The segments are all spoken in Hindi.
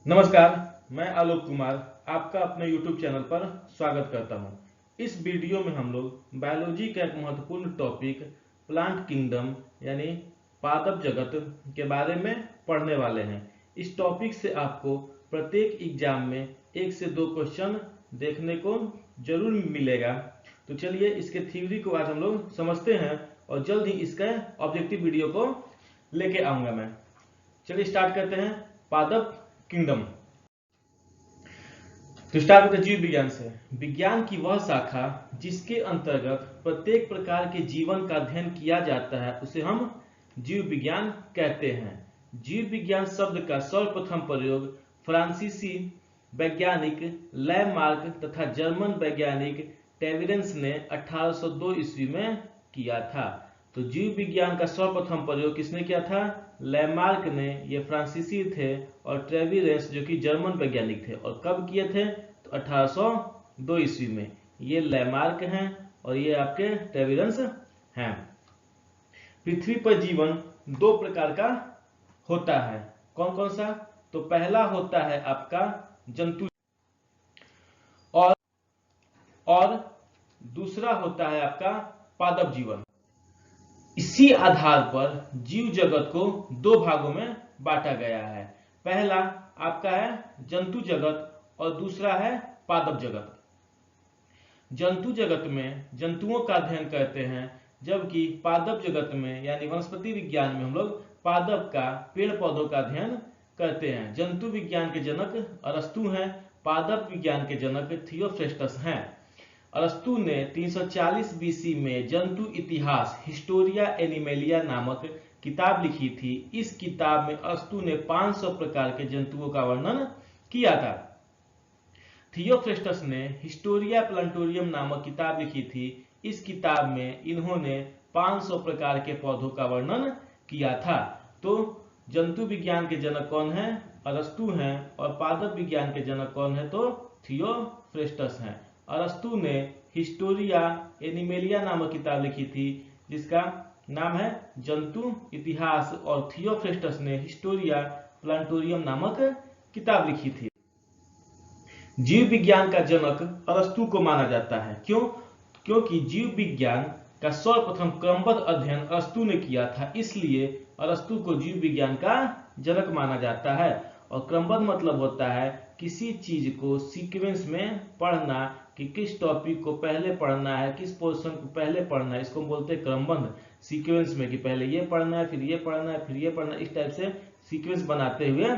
नमस्कार, मैं आलोक कुमार आपका अपने YouTube चैनल पर स्वागत करता हूं। इस वीडियो में हम लोग बायोलॉजी का एक महत्वपूर्ण टॉपिक प्लांट किंगडम यानी पादप जगत के बारे में पढ़ने वाले हैं। इस टॉपिक से आपको प्रत्येक एग्जाम में 1 से 2 क्वेश्चन देखने को जरूर मिलेगा। तो चलिए इसके थ्योरी को आज हम लोग समझते हैं और जल्द ही इसका ऑब्जेक्टिव वीडियो को लेके आऊंगा मैं। चलिए स्टार्ट करते हैं पादप किंगडम। तो स्टार्ट करते हैं जीव विज्ञान से। विज्ञान की वह शाखा जिसके अंतर्गत प्रत्येक प्रकार के जीवन का अध्ययन किया जाता है उसे हम जीव विज्ञान कहते हैं। जीव विज्ञान शब्द का सर्वप्रथम प्रयोग फ्रांसीसी वैज्ञानिक लैमार्क तथा जर्मन वैज्ञानिक टेविरेंस ने 1802 ईस्वी में किया था। तो जीव विज्ञान का सर्वप्रथम प्रयोग किसने किया था? लैमार्क ने, ये फ्रांसीसी थे, और ट्रेविरेंस जो कि जर्मन वैज्ञानिक थे। और कब किए थे? तो 1802 ईस्वी में। ये लैमार्क हैं और ये आपके ट्रेविरेंस हैं। पृथ्वी पर जीवन 2 प्रकार का होता है। कौन कौन सा? तो पहला होता है आपका जंतु और दूसरा होता है आपका पादप जीवन। इसी आधार पर जीव जगत को 2 भागों में बांटा गया है। पहला आपका है जंतु जगत और दूसरा है पादप जगत। जंतु जगत में जंतुओं का अध्ययन करते हैं, जबकि पादप जगत में यानी वनस्पति विज्ञान में हम लोग पादप का, पेड़ पौधों का अध्ययन करते हैं। जंतु विज्ञान के जनक अरस्तु हैं, पादप विज्ञान के जनक थियोफ्रेस्टस हैं। अरस्तु ने 340 बीसी में जंतु इतिहास हिस्टोरिया एनिमेलिया नामक किताब लिखी थी। इस किताब में अरस्तु ने 500 प्रकार के जंतुओं का वर्णन किया था। थियोफ्रेस्टस ने हिस्टोरिया प्लांटोरियम नामक किताब लिखी थी। इस किताब में इन्होंने 500 प्रकार के पौधों का वर्णन किया था। तो जंतु विज्ञान के जनक कौन है? अरस्तु हैं। और पादप विज्ञान के जनक कौन है? तो थियोफ्रेस्टस हैं। अरस्तु ने हिस्टोरिया एनिमेलिया नामक किताब लिखी थी जिसका नाम है जंतु इतिहास, और थियोफ्रेस्टस ने हिस्टोरिया प्लांटोरियम नामक किताब लिखी थी। जीव विज्ञान का जनक अरस्तु को माना जाता है। क्यों? क्योंकि जीव विज्ञान का सर्वप्रथम क्रमबद्ध अध्ययन अरस्तु ने किया था, इसलिए अरस्तु को जीव विज्ञान का जनक माना जाता है। और क्रमबद्ध मतलब होता है किसी चीज को सीक्वेंस में पढ़ना, कि किस टॉपिक को पहले पढ़ना है, किस पोर्शन को पहले पढ़ना है, इसको हम बोलते हैं क्रमबद्ध। सीक्वेंस में कि पहले ये पढ़ना है, फिर ये पढ़ना है, फिर ये पढ़ना है, इस टाइप से सीक्वेंस बनाते हुए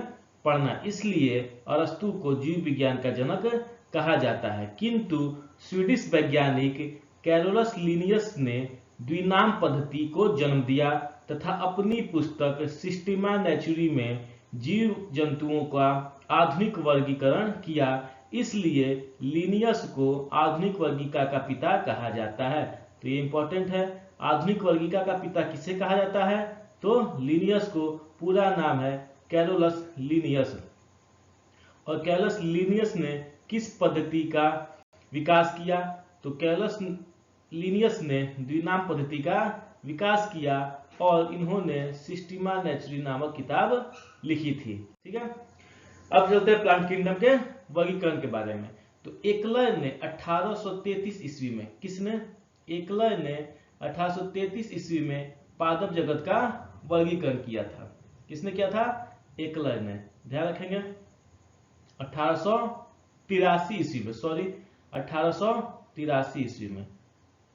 पढ़ना। इसलिए अरस्तु को जीव विज्ञान का जनक कहा जाता है। किंतु स्वीडिश वैज्ञानिक कैरोलस लिनियस ने द्विनाम पद्धति को जन्म दिया तथा अपनी पुस्तक सिस्टेमा नेचुरी में जीव जंतुओं का आधुनिक वर्गीकरण किया। इसलिए लिनियस को आधुनिक वर्गीकरण का पिता कहा जाता है। तो ये इंपॉर्टेंट है। आधुनिक वर्गीकरण का पिता किसे कहा जाता है? तो लिनियस को। पूरा नाम है कैरोलस लिनियस। और कैरोलस लिनियस ने किस पद्धति का विकास किया? तो कैरोलस लिनियस ने द्विनाम पद्धति का विकास किया और इन्होंने सिस्टेमा नेचुरी नामक किताब लिखी थी। ठीक है, अब चलते हैं प्लांट किंगडम के वर्गीकरण के बारे में। तो एकलर ने 1833 ईस्वी में, किसने? एकलर ने 1833 ईस्वी में पादप जगत का वर्गीकरण किया था। किसने किया था? एकलर ने। ध्यान रखेंगे 1883 ईस्वी में, सॉरी 1883 ईस्वी में,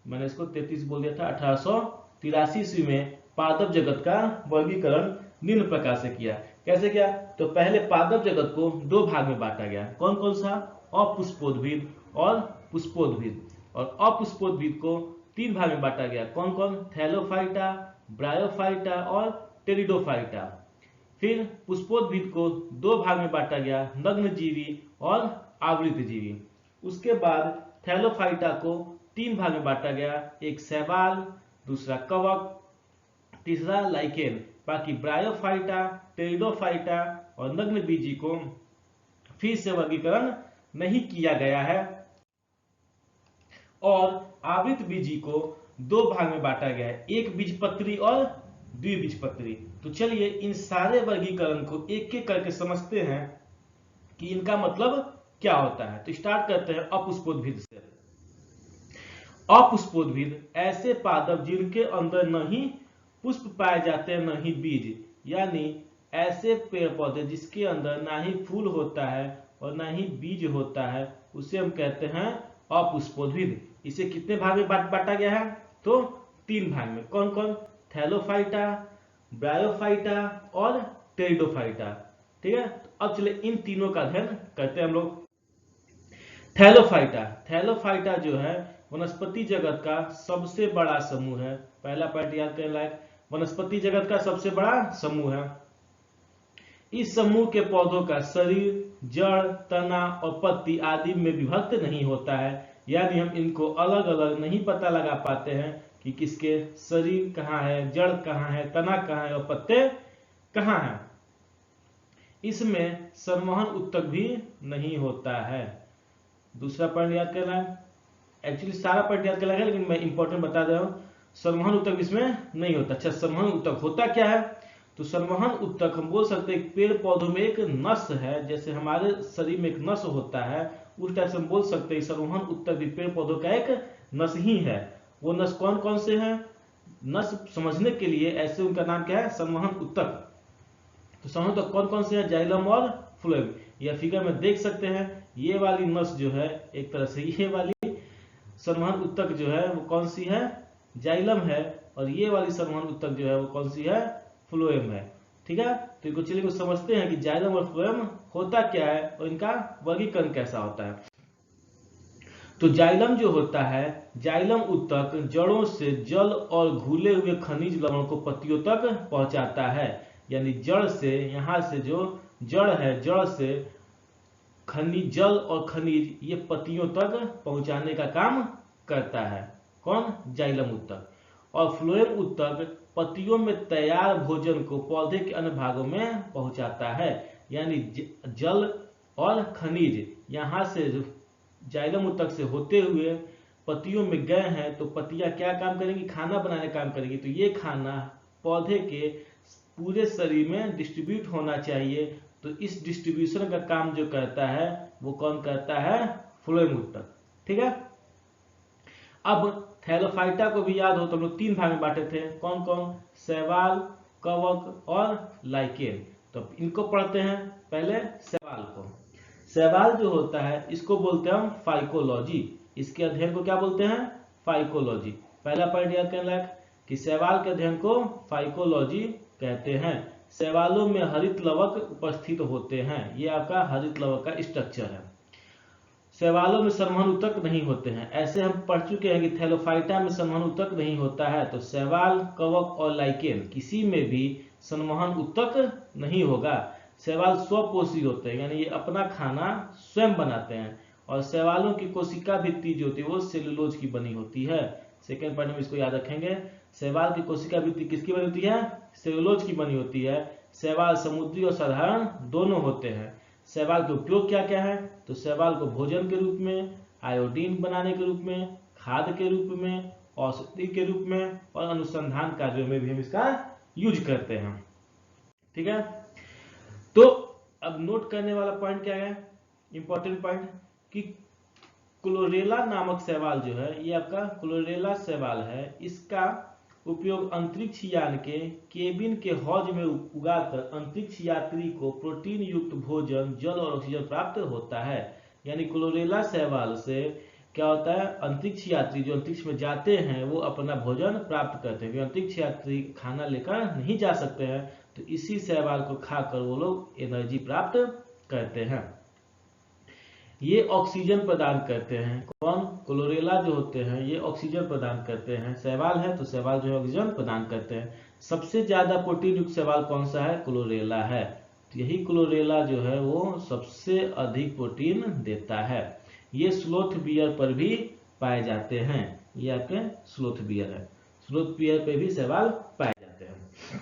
मैंने इसको 33 बोल दिया था। 1883 ईस्वी में पादप जगत का वर्गीकरण निम्न प्रकार से किया। कैसे किया? तो पहले पादप जगत को 2 भाग में बांटा गया। कौन कौन सा? अपुष्पोद्भिद और पुष्पोद्भिद। और अपुष्पोद्भिद को 3 भाग में बांटा गया। कौन कौन? थैलोफाइटा, ब्रायोफाइटा और टेरिडोफाइटा। फिर पुष्पोद्भिद को 2 भाग में बांटा गया, नग्नजीवी और आवृतजीवी। उसके बाद थैलोफाइटा को 3 भाग में बांटा गया, एक शैवाल, दूसरा कवक, तीसरा लाइकेन। बाकी ब्रायोफाइटा, टेरिडोफाइटा और नग्नबीजी को फिर से वर्गीकरण नहीं किया गया है। और आवृतबीजी को 2 भाग में बांटा गया है, एक बीजपत्री और द्विबीजपत्री। तो चलिए इन सारे वर्गीकरण को एक एक करके समझते हैं कि इनका मतलब क्या होता है। तो स्टार्ट करते हैं अपुष्पोद्भिद से। अपुष्पोद्भिद ऐसे पादप जिनके अंदर न ही पुष्प पाए जाते हैं न ही बीज, यानी ऐसे पेड़ पौधे जिसके अंदर ना ही फूल होता है और ना ही बीज होता है, उसे हम कहते हैं अपुष्पोद्भिद। इसे कितने भाग में बांटा गया है? तो 3 भाग में। कौन कौन? थैलोफाइटा, ब्रायोफाइटा और टेरिडोफाइटा। ठीक है, तो अब चले इन तीनों का अध्ययन करते हैं हम लोग। थैलोफाइटा। थैलोफाइटा जो है वनस्पति जगत का सबसे बड़ा समूह है। पहला पॉइंट याद करने लायक, वनस्पति जगत का सबसे बड़ा समूह है। इस समूह के पौधों का शरीर जड़, तना और पत्ती आदि में विभक्त नहीं होता है, यानी हम इनको अलग अलग नहीं पता लगा पाते हैं कि किसके शरीर कहाँ है, जड़ कहाँ है, तना कहाँ है और पत्ते कहाँ हैं। इसमें संवहन उत्तक भी नहीं होता है। दूसरा पॉइंट याद करना है, एक्चुअली सारा पॉइंट याद करना है लेकिन मैं इंपॉर्टेंट बता दे रहा हूँ। संवहन उत्तक इसमें नहीं होता। अच्छा, संवहन उत्तक होता क्या है? तो संवहन उत्तक हम बोल सकते हैं पेड़ पौधों में एक नस है, जैसे हमारे शरीर में एक नस होता है, उस टाइप से हम बोल सकते हैं संवहन उत्तक भी पेड़ पौधों का एक नस ही है। वो नस कौन कौन से हैं? नस समझने के लिए ऐसे उनका नाम क्या है? संवहन उत्तक। तो संवहन उत्तक कौन कौन से हैं? जाइलम और फ्लोएम। यह फिगर में देख सकते हैं। ये वाली नस जो है एक तरह से ये वाली संवहन उत्तक जो है वो कौन सी है? जाइलम है। और ये वाली संवहन उत्तक जो है वो कौन सी है? फ्लोएम है। ठीक है, तो इनको चलिए कुछ समझते हैं कि जाइलम और फ्लोएम होता क्या है और इनका वर्गीकरण कैसा होता है। तो जाइलम जो होता है, जाइलम उत्तक जड़ों से जल और घुले हुए खनिज लवण को पत्तियों तक पहुंचाता है, यानी जड़ से, यहाँ से जो जड़ है, जड़ से खनिज, जल और खनिज ये पत्तियों तक पहुंचाने का काम करता है। कौन? जाइलम उत्तक। और फ्लोएम उत्तक पत्तियों में तैयार भोजन को पौधे के अन्य भागों में पहुंचाता है, यानी जल और खनिज यहाँ से जाइलम उत्तक से होते हुए पत्तियों में गए हैं, तो पत्तियां क्या काम करेंगी? खाना बनाने काम करेंगी। तो ये खाना पौधे के पूरे शरीर में डिस्ट्रीब्यूट होना चाहिए। तो इस डिस्ट्रीब्यूशन का काम जो करता है वो कौन करता है? फ्लोएम उत्तक। ठीक है, अब थैलोफाइटा को भी याद हो तो हम लोग 3 भाग में बांटे थे। कौन कौन? शैवाल, कवक और लाइकेन। तो इनको पढ़ते हैं। पहले शैवाल को। शैवाल जो होता है इसको बोलते हैं हम फाइकोलॉजी। इसके अध्ययन को क्या बोलते हैं? फाइकोलॉजी। पहला पॉइंट याद करने लायक कि शैवाल के अध्ययन को फाइकोलॉजी कहते हैं। शैवालों में हरित लवक उपस्थित होते हैं। ये आपका हरित लवक का स्ट्रक्चर है। शैवालों में संवहन उत्तक नहीं होते हैं। ऐसे हम पढ़ चुके हैं कि थैलोफाइटा में संवहन उत्तक नहीं होता है। तो शैवाल, कवक और लाइकेन किसी में भी संवहन उत्तक नहीं होगा। शैवाल स्वपोषी होते हैं, यानी ये अपना खाना स्वयं बनाते हैं। और शैवालों की कोशिका भित्ति जो होती है वो सेलुलोज की बनी होती है। सेकेंड पॉइंट में इसको याद रखेंगे। शैवाल की कोशिका भित्ति किसकी बनी होती है? सेलुलोज की बनी होती है। शैवाल समुद्री और साधारण दोनों होते हैं। शैवाल के उपयोग क्या क्या है? तो शैवाल को भोजन के रूप में, आयोडीन बनाने के रूप में, खाद के रूप में, औषधि के रूप में और अनुसंधान कार्यों में भी हम इसका यूज करते हैं। ठीक है, तो अब नोट करने वाला पॉइंट क्या है? इंपॉर्टेंट पॉइंट कि क्लोरेला नामक शैवाल जो है, ये आपका क्लोरेला शैवाल है। इसका उपयोग अंतरिक्ष यान के केबिन के हौज में उगाकर अंतरिक्ष यात्री को प्रोटीन युक्त भोजन, जल और ऑक्सीजन प्राप्त होता है। यानी क्लोरेला शैवाल से क्या होता है? अंतरिक्ष यात्री जो अंतरिक्ष में जाते हैं वो अपना भोजन प्राप्त करते हैं। अंतरिक्ष यात्री खाना लेकर नहीं जा सकते हैं, तो इसी शैवाल को खाकर वो लोग एनर्जी प्राप्त करते हैं। ये ऑक्सीजन प्रदान करते हैं। कौन? क्लोरेला जो होते हैं ये ऑक्सीजन प्रदान करते हैं। शैवाल है तो शैवाल जो है ऑक्सीजन प्रदान करते हैं। सबसे ज्यादा प्रोटीन युक्त शैवाल कौन सा है? क्लोरेला है। तो यही क्लोरेला जो है वो सबसे अधिक प्रोटीन देता है। ये स्लोथ बियर पर भी पाए जाते हैं। ये आपके स्लोथ बियर है। स्लोथ बियर पे भी शैवाल पाए जाते हैं।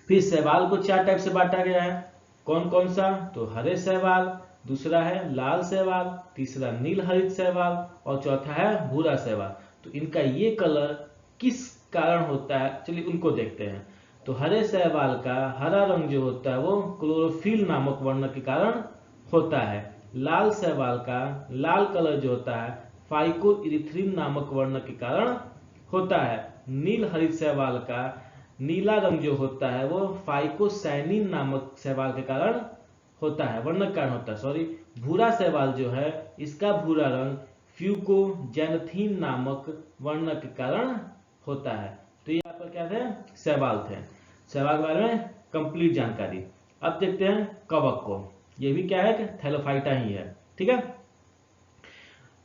फिर शैवाल को 4 टाइप से बांटा गया है। कौन कौन सा? तो हरे शैवाल, दूसरा है लाल शैवाल, तीसरा नील हरित शैवाल और चौथा है भूरा शैवाल। तो इनका ये कलर किस कारण होता है, चलिए उनको देखते हैं। तो हरे शैवाल का हरा रंग जो होता है वो क्लोरोफिल नामक वर्ण के कारण होता है। लाल शैवाल का लाल कलर जो होता है फाइकोइरिथ्रिन नामक वर्ण के कारण होता है। नील हरित शैवाल का नीला रंग जो होता है वो फाइकोसाइनिन नामक शैवाल के कारण होता है, वर्ण के कारण होता है, सॉरी। भूरा शैवाल जो है इसका भूरा रंग फ्यूकोजैनथीन नामक वर्ण के कारण होता है। तो ये आपका क्या थे, शैवाल थे। शैवाल के बारे में कंप्लीट जानकारी। अब देखते हैं कवक को। ये भी क्या है कि थैलोफाइटा ही है, ठीक है।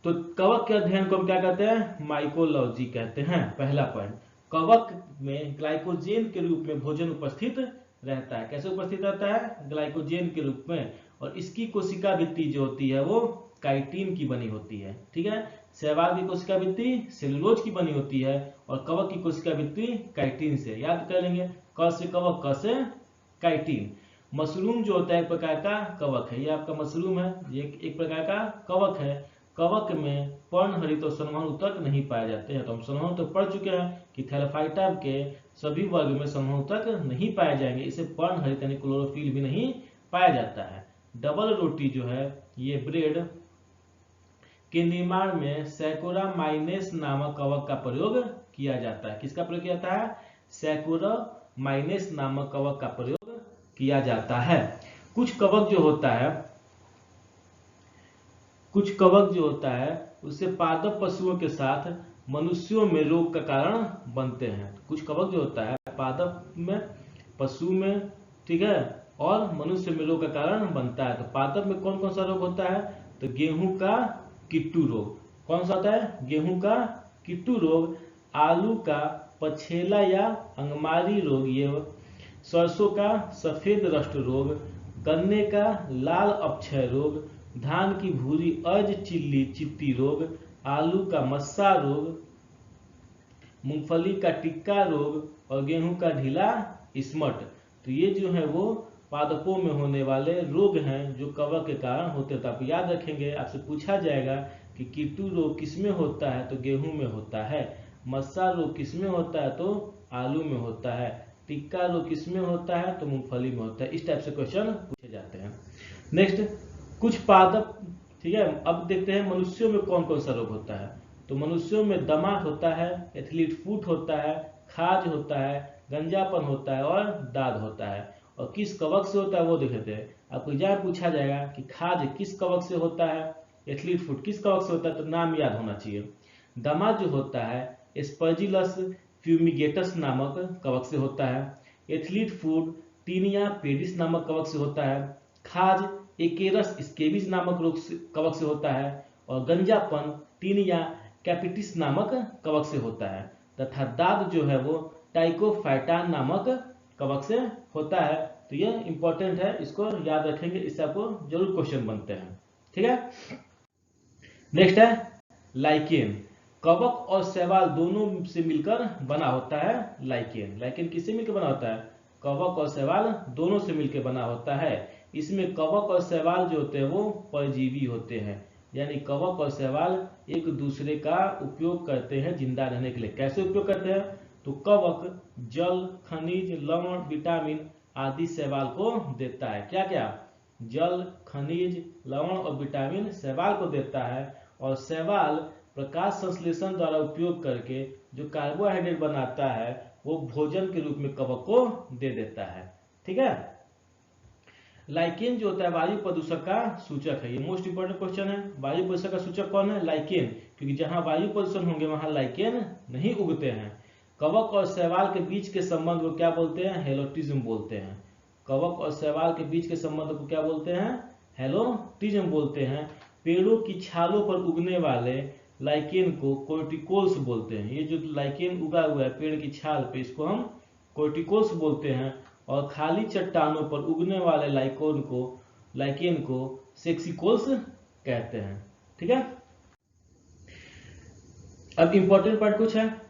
तो कवक के अध्ययन को हम क्या कहते हैं, माइकोलॉजी कहते हैं। पहला पॉइंट, कवक में ग्लाइकोजेन के रूप में भोजन उपस्थित रहता है। कैसे उपस्थित रहता है, ग्लाइकोजेन के रूप में। और इसकी कोशिका भित्ति जो होती है वो काइटिन की बनी होती है, ठीक है। शैवाल की कोशिका भित्ति सेलुलोज की बनी होती है और कवक की कोशिका भित्ति काइटिन से। याद कर लेंगे, क से कवक, क से काइटिन। मशरूम जो होता है एक प्रकार का कवक है, ये आपका मशरूम है, ये एक प्रकार का कवक है। कवक में पर्णहरित और समूह तक नहीं पाए जाते हैं। तो हम समूह तक पढ़ चुके हैं कि थैलोफाइटा के सभी वर्ग में समूह तक नहीं पाए जाएंगे, इसे पर्णहरित यानी क्लोरोफिल भी नहीं पाया जाता है। डबल रोटी जो है ये ब्रेड के निर्माण में सैकोरामाइनेस नामक कवक का प्रयोग किया जाता है। किसका प्रयोग किया जाता है, सैकोरामाइनेस नामक कवक का प्रयोग किया जाता है। कुछ कवक जो होता है उससे पादप पशुओं के साथ मनुष्यों में रोग का कारण बनते हैं। कुछ कवक जो होता है पादप में, पशु में, ठीक है, और मनुष्य में रोग का कारण बनता है। तो पादप में कौन कौन सा रोग होता है, तो गेहूं का किट्टू रोग। कौन सा होता है, गेहूं का किट्टू रोग। आलू का पछेला या अंगमारी रोग, ये सरसों का सफेद रस्ट रोग, गन्ने का लाल अपक्षय रोग, धान की भूरी अर्ज चिल्ली चित्ती रोग, आलू का मस्सा रोग, मूंगफली का टिक्का रोग और गेहूं का ढीला स्मट। तो ये जो है वो पादपों में होने वाले रोग हैं जो कवक के कारण होते हैं। तो आप याद रखेंगे, आपसे पूछा जाएगा कि कीटू रोग किसमें होता है, तो गेहूं में होता है। मस्सा रोग किसमें होता है, तो आलू में होता है। टिक्का रोग किसमें होता है, तो मूंगफली में होता है। इस टाइप से क्वेश्चन पूछे जाते हैं। नेक्स्ट, कुछ पादप, ठीक है। अब देखते हैं मनुष्यों में कौन कौन सा रोग होता है। तो मनुष्यों में दमा होता है, एथलीट फुट होता है, खाज होता है, गंजापन होता है और दाद होता है। और किस कवक से होता है वो देखते हैं। आपको एग्जाम पूछा जाएगा कि खाज किस कवक से होता है, एथलीट फुट किस कवक से होता है, तो नाम याद होना चाहिए। दमा जो होता है एस्परजिलस फ्यूमिगेटस नामक कवक से होता है। एथलीट फूड टीनिया पेडिस नामक कवक से होता है। खाज एकेरस स्केबिस नामक कवक से होता है। और गंजापन टीनिया कैपिटिस नामक कवक से होता है। तथा दाद जो है वो टाइकोफाइटान नामक कवक से होता है। तो ये इंपॉर्टेंट है, इसको याद रखेंगे, इससे आपको जरूर क्वेश्चन बनते हैं, ठीक है। नेक्स्ट है लाइकेन। कवक और शैवाल दोनों से मिलकर बना होता है लाइकेन। लाइकेन किससे मिलकर बना होता है, कवक और शैवाल दोनों से मिलकर बना होता है। इसमें कवक और शैवाल जो होते हैं वो परजीवी होते हैं, यानी कवक और शैवाल एक दूसरे का उपयोग करते हैं जिंदा रहने के लिए। कैसे उपयोग करते हैं, तो कवक जल, खनिज, लवण, विटामिन आदि शैवाल को देता है। क्या क्या, जल, खनिज, लवण और विटामिन शैवाल को देता है। और शैवाल प्रकाश संश्लेषण द्वारा उपयोग करके जो कार्बोहाइड्रेट बनाता है वो भोजन के रूप में कवक को दे देता है, ठीक है। लाइकेन जो होता है वायु प्रदूषण का सूचक है। ये मोस्ट इंपोर्टेंट क्वेश्चन है। वायु प्रदूषण का सूचक कौन है, लाइकेन, क्योंकि जहां वायु प्रदूषण होंगे वहां लाइकेन नहीं उगते हैं। कवक और शैवाल के बीच के संबंध को क्या बोलते हैं, हेलोटिज्म बोलते हैं। कवक और शैवाल के बीच के संबंध को क्या बोलते हैं, हेलोटिज्म बोलते हैं। पेड़ों की छालों पर उगने वाले लाइकेन को कोर्टिकोल्स बोलते हैं। ये जो लाइकेन उगा हुआ है पेड़ की छाल पे, इसको हम कोर्टिकोल्स बोलते हैं। और खाली चट्टानों पर उगने वाले लाइकेन को सेक्सिकोल्स कहते हैं, ठीक है। अब इंपॉर्टेंट पार्ट कुछ है।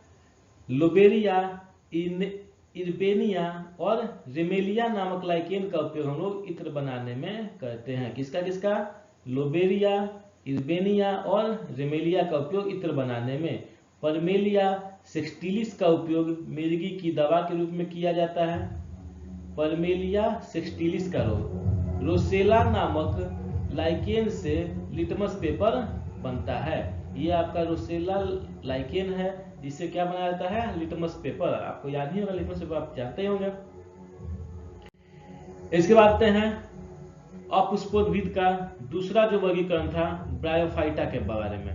लोबेरिया, इर्बेनिया और रेमेलिया नामक लाइकेन का उपयोग हम लोग इत्र बनाने में करते हैं। किसका किसका, लोबेरिया, इर्बेनिया और रेमेलिया का उपयोग इत्र बनाने में। परमेलिया सेक्सटिलिस का उपयोग मिर्गी की दवा के रूप में किया जाता है। परमेलिया सेक्सटिलिस का रोग। रोसेला नामक लाइकेन से लिटमस पेपर बनता है। ये आपका रोसेला लाइकेन है, जिससे क्या बनाया जाता है, लिटमस पेपर। आपको याद ही होगा, लिटमस पेपर आप जानते ही होंगे। इसके बाद आते हैं अपुष्पोद्भिद का दूसरा जो वर्गीकरण था, ब्रायोफाइटा के बारे में।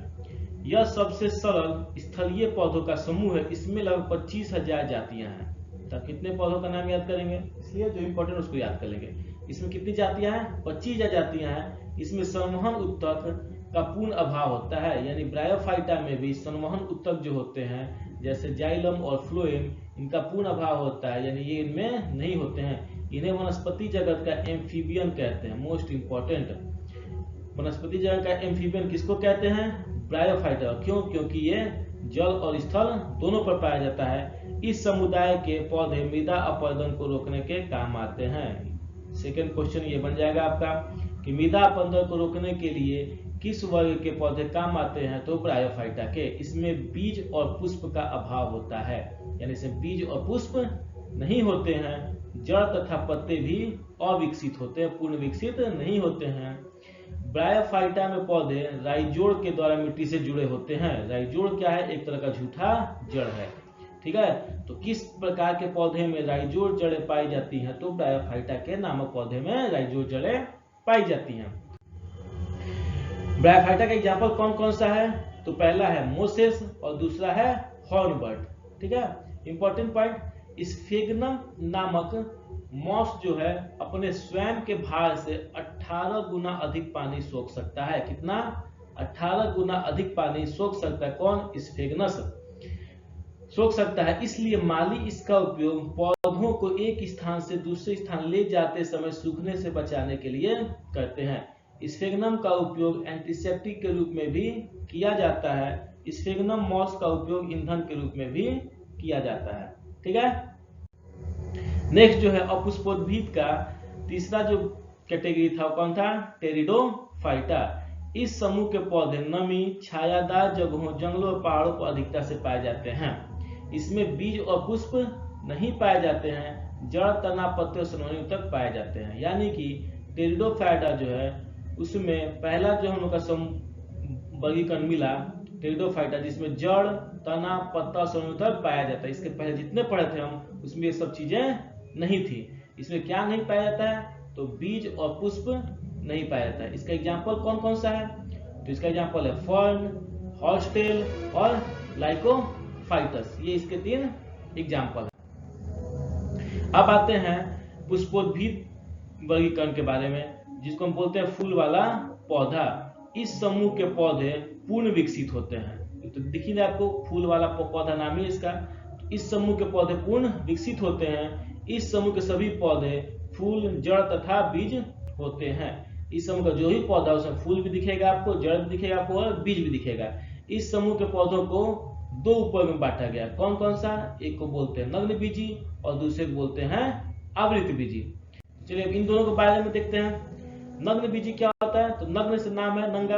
यह सबसे सरल स्थलीय पौधों का समूह है। इसमें लगभग 25,000 जातियां हैं। तो कितने पौधों का नाम याद करेंगे, इसलिए जो इंपॉर्टेंट उसको याद कर लेंगे। इसमें कितनी जातियां हैं, 25,000 जातियां हैं। इसमें संवहन उत्तक का पूर्ण अभाव होता है, यानी ब्रायोफाइटा में भी संवहन उत्तक जो होते हैं, जैसे जाइलम और फ्लोएम, इनका पूर्ण अभाव होता है, यानी ये इनमें नहीं होते हैं। इन्हें वनस्पति जगत का एम्फीबियन कहते हैं। मोस्ट इंपॉर्टेंट, वनस्पति जगत का एम्फीबियन किसको कहते हैं, ब्रायोफाइटा। क्यों, क्योंकि ये जल और स्थल दोनों पर पाया जाता है। इस समुदाय के पौधे मृदा अपरदन को रोकने के काम आते हैं। सेकंड क्वेश्चन ये बन जाएगा आपका कि मृदा अपरदन को रोकने के लिए किस वर्ग के पौधे काम आते हैं, तो ब्रायोफाइटा के। इसमें बीज और पुष्प का अभाव होता है, यानी इसमें बीज और पुष्प नहीं होते हैं। जड़ तथा पत्ते भी अविकसित होते हैं, पूर्ण विकसित नहीं होते हैं। ब्रायोफाइटा में पौधे राइजोड़ के द्वारा मिट्टी से जुड़े होते हैं। राइजोड़ क्या है, एक तरह का झूठा जड़ है, ठीक है। तो किस प्रकार के पौधे में राइजोड़ जड़ें पाई जाती हैं, तो ब्रायोफाइटा के नामक पौधे में राइजोड़ जड़ें पाई जाती हैं। ब्रायोफाइटा का एग्जाम्पल कौन कौन सा है, तो पहला है मोसेस और दूसरा है हॉर्नबर्ट, ठीक है। इंपॉर्टेंट पॉइंट, स्फेगनम नामक मॉस जो है अपने स्वयं के भार से 18 गुना अधिक पानी सोख सकता है। कितना, 18 गुना अधिक पानी सोख सकता है। कौन, स्फेगनस सोख सकता है। इसलिए माली इसका उपयोग पौधों को एक स्थान से दूसरे स्थान ले जाते समय सूखने से बचाने के लिए करते हैं। स्फेगनम का उपयोग एंटीसेप्टिक के रूप में भी किया जाता है। स्फेगनम मॉस का उपयोग ईंधन के रूप में भी किया जाता है, ठीक है। नेक्स्ट जो है अपुष्पोद्भिद का तीसरा जो कैटेगरी था वो कौन था, टेरिडोफाइटा। इस समूह के पौधे नमी, छायादार जगहों, जंगलों और पहाड़ों पर अधिकता से पाए जाते हैं। इसमें बीज और पुष्प नहीं पाए जाते हैं। जड़, तना, पत्ते और संवहनी तक पाए जाते हैं। यानी कि टेरिडोफाइटा जो है उसमें पहला जो हम लोग का वर्गीकरण मिला टेरिडोफाइटा, जिसमें जड़, तना, पत्ता, संवहनी तक पाया जाता है। इसके पहले जितने पढ़े थे हम, उसमें ये सब चीजें नहीं थी। इसमें क्या नहीं पाया जाता है, तो बीज और पुष्प नहीं पाया जाता है। इसका एग्जाम्पल कौन कौन सा है, तो इसका एग्जाम्पल है फर्न, हॉर्सटेल और लाइकोफाइटस। ये इसके 3 एग्जाम्पल है। अब आते हैं पुष्पोद्भिद वर्गीकरण के बारे में, जिसको हम बोलते हैं फूल वाला पौधा। इस समूह के पौधे पूर्ण विकसित होते हैं। तो दिखी ना आपको, फूल वाला पौधा नाम है इसका। तो इस समूह के पौधे पूर्ण विकसित होते हैं। इस समूह के सभी पौधे फूल, जड़ तथा बीज होते हैं। इस समूह का जो भी पौधा उसमें फूल भी दिखेगा आपको, जड़ भी दिखेगा आपको और बीज भी दिखेगा। इस समूह के पौधों को 2 उप में बांटा गया। कौन कौन सा, एक को बोलते हैं नग्न बीजी और दूसरे को बोलते हैं आवृत बीजी। चलिए अब इन दोनों के बारे में देखते हैं। नग्न बीजी क्या होता है, तो नग्न से नाम है नंगा।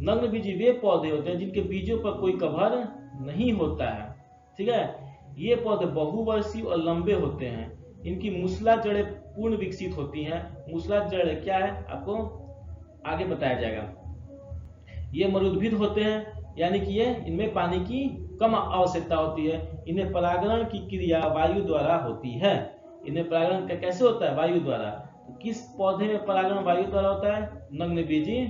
नग्न बीजी वे पौधे होते हैं जिनके बीजों पर कोई कवर नहीं होता है, ठीक है। ये पौधे बहुवर्षीय और लंबे होते हैं। इनकी मूसला जड़ें पूर्ण विकसित होती हैं। मूसला जड़ें क्या है आपको आगे बताया जाएगा। ये मरुद्भिद होते हैं, यानी कि ये इनमें पानी की कम आवश्यकता होती है। इन्हें परागण की क्रिया वायु द्वारा होती है। इन्हें परागण कैसे होता है, वायु द्वारा। तो किस पौधे में परागण वायु द्वारा होता है, नग्नबीजी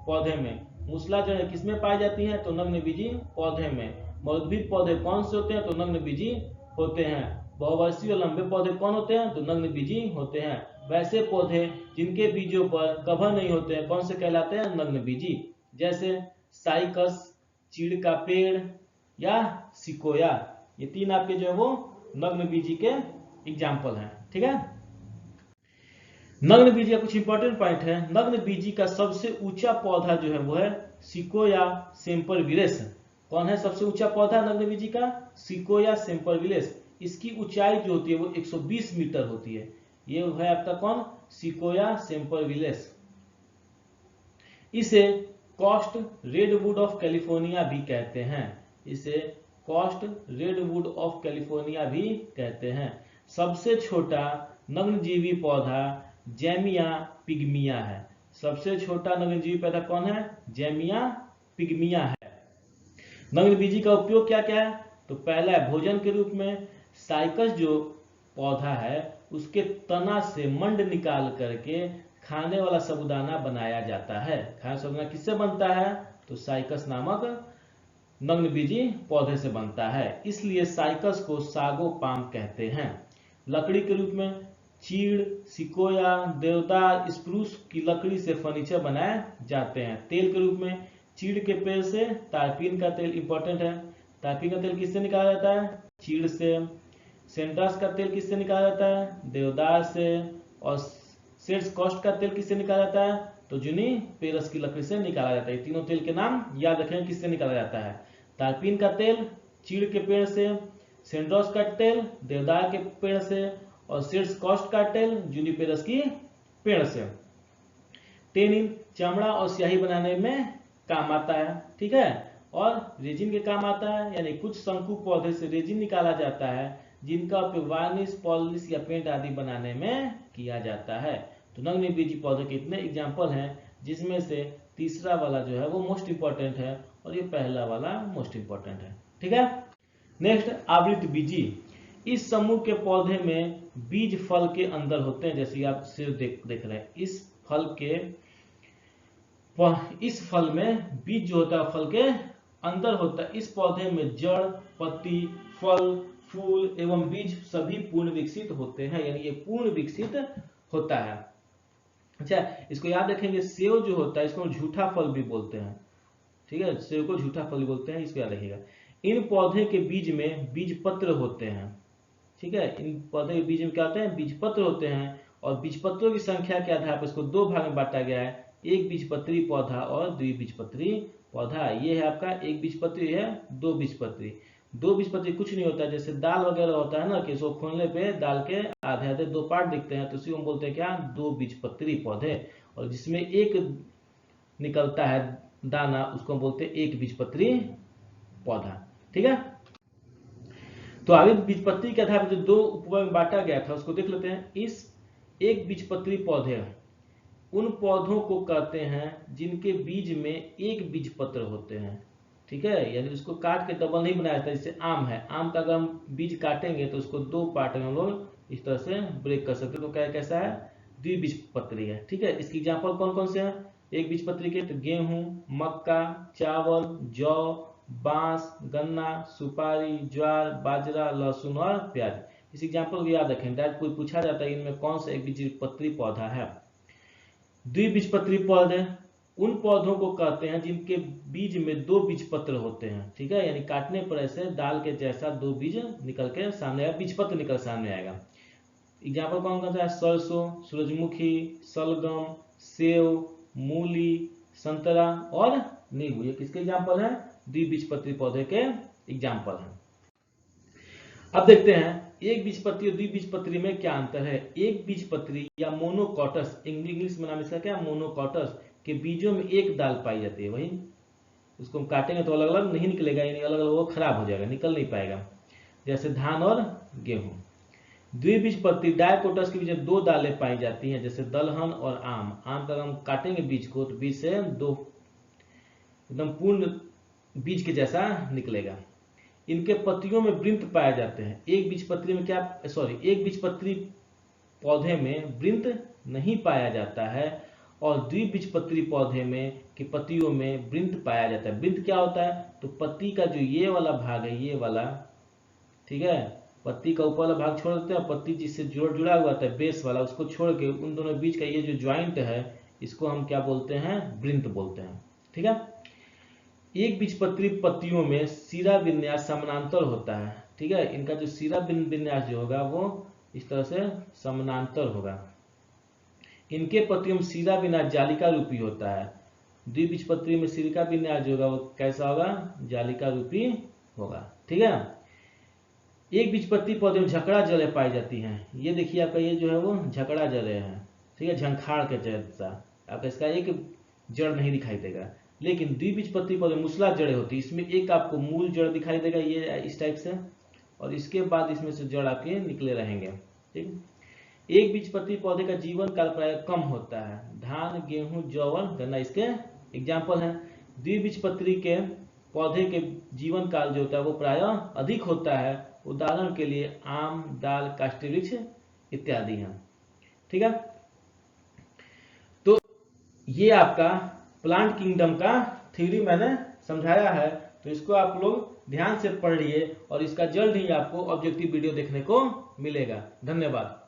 पौधे में। मूसला जड़ें किसमें पाई जाती हैं, तो नग्नबीजी पौधे में। मरुद्भिद पौधे कौन से होते हैं, तो नग्नबीजी होते हैं। बहुवर्षीय और लंबे पौधे कौन होते हैं, तो नग्नबीजी होते हैं। वैसे पौधे जिनके बीजों पर कवर नहीं होते हैं, कौन से कहलाते हैं, नग्नबीजी। जैसे साइकस, चीड़ का पेड़ या सिकोया, ये 3 आपके जो है वो नग्नबीजी के एग्जाम्पल हैं, ठीक है। नग्नबीजी का कुछ इंपॉर्टेंट पॉइंट है। नग्नबीजी का सबसे ऊंचा पौधा जो है वो है सिकोया सेम्परविलेस। कौन है सबसे ऊंचा पौधा नग्नबीजी का, सिकोया सेम्परविलेस। इसकी ऊंचाई जो होती है वो 120 मीटर होती है। ये है आपका कौन, सिकोया सेम्परविलेस। इसे कॉस्ट रेडवुड ऑफ कैलिफोर्निया भी कहते हैं। इसे कॉस्ट रेडवुड ऑफ कैलिफोर्निया भी कहते हैं। सबसे छोटा नग्नजीवी पौधा जैमिया पिग्मिया है। सबसे छोटा नग्नजीवी पैदा कौन है? जैमिया पिग्मिया है। नग्नबीजी का उपयोग क्या क्या है? तो पहला है भोजन के रूप में। साइकस जो पौधा है उसके तना से मंड निकाल करके खाने वाला साबूदाना बनाया जाता है। खाने साबूदाना किससे बनता है? तो साइकस नामक नग्नबीजी पौधे से बनता है, इसलिए साइकस को सागोपाम कहते हैं। लकड़ी के रूप में चीड़, सिकोया, देवदार, स्प्रूस की लकड़ी से फर्नीचर बनाए जाते हैं। तेल के रूप में चीड़ के पेड़ से तारपीन का तेल इंपॉर्टेंट है। तारपीन का तेल किससे निकाला जाता है? चीड़ से। सेंड्रास का तेल किससे निकाला जाता है? देवदार से। और सेड्स कॉस्ट का तेल किससे निकाला जाता है? तो जुनिपेरस की लकड़ी से निकाला जाता है। तीनों तेल के नाम याद रखें किससे निकाला जाता है। तारपीन का तेल चीड़ के पेड़ से, सेंड्रोस का तेल देवदार के पेड़ से, और सेड्स कॉस्ट का तेल जुनिपेरस की पेड़ से। टेनिन चमड़ा और स्याही बनाने में काम आता है, ठीक है। और रेजिन के काम आता है, यानी कुछ शंकु पौधे से रेजिन निकाला जाता है जिनका उपयोग वार्निश, पॉलिश या पेंट आदि बनाने में किया जाता है। तो नग्नबीजी पौधे के इतने एग्जाम्पल हैं, जिसमें से तीसरा वाला जो है वो मोस्ट इंपॉर्टेंट है और ये पहला वाला मोस्ट इंपॉर्टेंट है, ठीक है। नेक्स्ट आवृत बीजी। इस समूह के पौधे में बीज फल के अंदर होते हैं, जैसे आप सिर्फ देख रहे हैं। इस फल में बीज जो होता है फल के अंदर होता है। इस पौधे में जड़, पत्ती, फल, फूल एवं बीज सभी पूर्ण विकसित होते हैं, यानी ये पूर्ण विकसित होता है। अच्छा, इसको याद रखेंगे। सेव जो होता है इसको झूठा फल भी बोलते हैं, ठीक है। सेव को झूठा फल बोलते हैं, इसको याद रखिएगा। इन पौधे के बीज में बीज पत्र होते हैं, ठीक है। इन पौधे के बीज में क्या होते हैं? बीज पत्र होते हैं। और बीज पत्रों की संख्या के आधार पर इसको दो भाग में बांटा गया है, एक बीजपत्री पौधा और द्विबीजपत्री पौधा। ये है आपका एक बीजपत्री है, दो बीजपत्री। दो बीजपत्री कुछ नहीं होता, जैसे दाल वगैरह होता है ना कि इसको खोलने पे दाल के आधे आधे दो पार्ट दिखते हैं, तो इसी को हम बोलते हैं क्या? दो बीजपत्री पौधे। और जिसमें एक निकलता है दाना उसको हम बोलते हैं एक बीजपत्री पौधा, ठीक है। तो आगे बीजपत्री के आधार पर जो दो उपवर्ग में बांटा गया था उसको देख लेते हैं। इस एक बीजपत्री पौधे उन पौधों को कहते हैं जिनके बीज में एक बीज पत्र होते हैं, ठीक है। यानी उसको काट के डबल नहीं बनाया जाता। जैसे आम है, आम का अगर हम बीज काटेंगे तो उसको दो पार्ट में हम लोग इस तरह से ब्रेक कर सकते हैं, तो क्या कैसा है? द्विबीजपत्री है, ठीक है। इसकी एग्जाम्पल कौन कौन से हैं एक बीजपत्री के? तो गेहूं, मक्का, चावल, जौ, बांस, गन्ना, सुपारी, ज्वार, बाजरा, लहसुन और प्याज। इस एग्जाम्पल को याद रखें, डायरेक्ट कोई पूछा जाता है इनमें कौन सा एक बीजपत्री पौधा है। द्विबीजपत्री पौधे उन पौधों को कहते हैं जिनके बीज में दो बीजपत्र होते हैं, ठीक है। यानी काटने पर ऐसे दाल के जैसा दो बीज निकल के सामने आएगा, बीजपत्र निकल सामने आएगा। एग्जाम्पल कौन कौन सा है? सरसों, सूरजमुखी, सलगम, सेव, मूली, संतरा और नींबू। ये किसके एग्जाम्पल है? द्विबीजपत्री पौधे के एग्जाम्पल है। अब देखते हैं एक बीजपत्री और द्विबीजपत्री में क्या अंतर है। एक बीजपत्री या मोनोकॉटस, इंग्लिश में नाम इसका क्या? मोनोकॉटस के बीजों में एक दाल पाई जाती है। वही उसको हम काटेंगे तो अलग अलग नहीं निकलेगा, यानी अलग अलग वो खराब हो जाएगा, निकल नहीं पाएगा, जैसे धान और गेहूं। द्विबीजपत्री डायकोटस के बीच में दो दालें पाई जाती हैं, जैसे दलहन और आम। आम का हम काटेंगे बीज को तो बीज से दो एकदम पूर्ण बीज के जैसा निकलेगा। इनके पत्तियों में वृंत पाए जाते हैं। एक बीजपत्री में एक बीजपत्री पौधे में वृंत नहीं पाया जाता है और द्विबीजपत्री पौधे में की पत्तियों में वृंत पाया जाता है। वृंत क्या होता है? तो पत्ती का जो ये वाला भाग है, ये वाला, ठीक है, पत्ती का ऊपर वाला भाग छोड़ देते हैं, पत्ती जिससे जुड़ा हुआ था बेस वाला उसको छोड़ के उन दोनों बीच का ये जो ज्वाइंट है इसको हम क्या बोलते हैं? वृंत बोलते हैं, ठीक है। एक बीजपत्री पत्तियों में सिरा विन्यास समानांतर होता है, ठीक है। इनका जो सिरा विन्यास जो होगा वो इस तरह से समानांतर होगा। इनके पत्तियों में सिरा विन्यास जालिका रूपी होता है। द्विबीजपत्री में सिरा विन्यास जो होगा वो कैसा होगा? जालिका रूपी होगा, ठीक है। एक बीजपत्री पौधे में झकड़ा जड़ें पाई जाती हैं। ये देखिए आपका ये जो है वो झकड़ा जड़ें हैं, ठीक है, झंखाड़ के जैसा। आपका इसका एक जड़ नहीं दिखाई देगा। लेकिन द्विबीजपत्री पौधे मूसला जड़ें होती है, इसमें एक आपको मूल जड़ दिखाई देगा ये इस टाइप से, और इसके बाद इसमें से जड़ आपके निकले रहेंगे, ठीक। एक बीजपत्री पौधे का जीवन काल प्राय कम होता है। धान, गेहूं, जौवन, गन्ना इसके एग्जाम्पल हैं। द्विबीजपत्री के पौधे के जीवन काल जो होता है वो प्राय अधिक होता है। उदाहरण के लिए आम, दाल, काष्ठवृक्ष इत्यादि हैं। ठीक है, तो ये आपका प्लांट किंगडम का थ्योरी मैंने समझाया है, तो इसको आप लोग ध्यान से पढ़िए और इसका जल्द ही आपको ऑब्जेक्टिव वीडियो देखने को मिलेगा। धन्यवाद।